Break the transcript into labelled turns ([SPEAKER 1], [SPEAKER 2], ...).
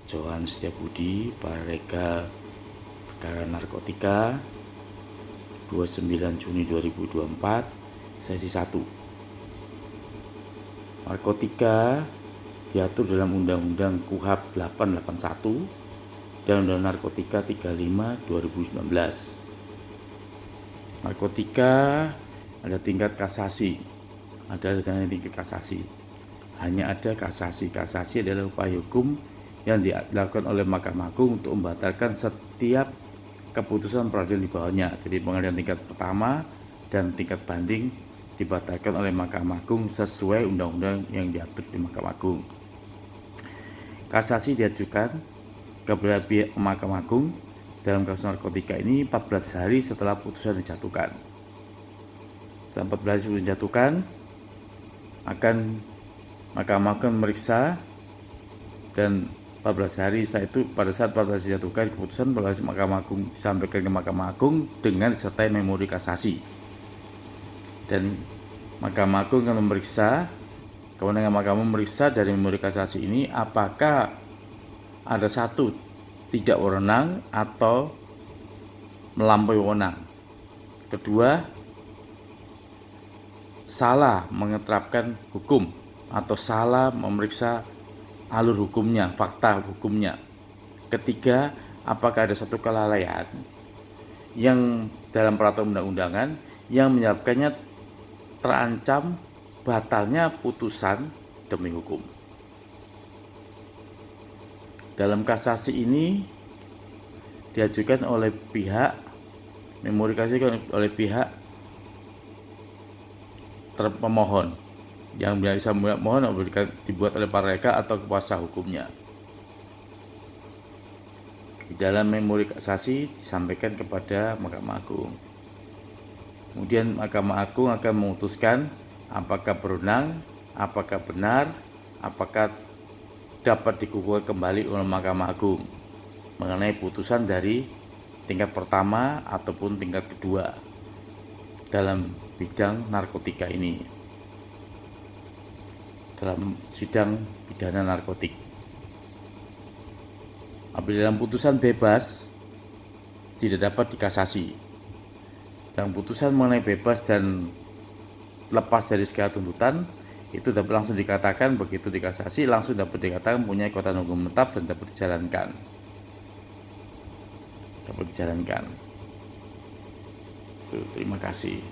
[SPEAKER 1] Johan Setiabudi, Parega Perkara Narkotika, 29 Juni 2024, sesi 1. Narkotika diatur dalam Undang-Undang KUHP 881 dan Undang Narkotika 35 2019. Narkotika ada tingkat kasasi, ada tingkat kasasi. Hanya ada kasasi. Kasasi adalah upaya hukum yang dilakukan oleh Mahkamah Agung untuk membatalkan setiap keputusan peradilan di bawahnya. Jadi pengadilan tingkat pertama dan tingkat banding dibatalkan oleh Mahkamah Agung sesuai undang-undang yang diatur di Mahkamah Agung. Kasasi diajukan kepada pihak Mahkamah Agung dalam kasus narkotika ini 14 hari setelah putusan dijatuhkan. Setelah 14 hari sebelum dijatuhkan, akan Mahkamah Agung memeriksa, dan 14 hari setelah itu, pada saat 14 hari dijatuhkan keputusan, Mahkamah Agung disampaikan ke Mahkamah Agung dengan disertai memori kasasi. Dan Mahkamah Agung akan memeriksa, kewenangan Mahkamah memeriksa dari memori kasasi ini apakah ada satu, tidak wewenang atau melampaui wewenang. Kedua, salah mengetapkan hukum atau salah memeriksa alur hukumnya, fakta hukumnya. Ketiga, apakah ada satu kelalaian yang dalam peraturan undang-undangan yang menyebabkannya terancam batalnya putusan demi hukum. Dalam kasasi ini diajukan oleh pihak, memori kasasi oleh pihak pemohon, yang bisa mohon dibuat oleh Parega atau kuasa hukumnya. Di dalam memori kasasi disampaikan kepada Mahkamah Agung. Kemudian Mahkamah Agung akan memutuskan apakah berwenang, apakah benar, apakah dapat dikukuhkan kembali oleh Mahkamah Agung mengenai putusan dari tingkat pertama ataupun tingkat kedua dalam bidang narkotika ini, dalam sidang pidana narkotik. Apabila dalam putusan bebas tidak dapat dikasasi, dan putusan mengenai bebas dan lepas dari segala tuntutan itu dapat langsung dikatakan, begitu dikasasi langsung dapat dikatakan punya kekuatan hukum tetap dan dapat dijalankan. Terima kasih.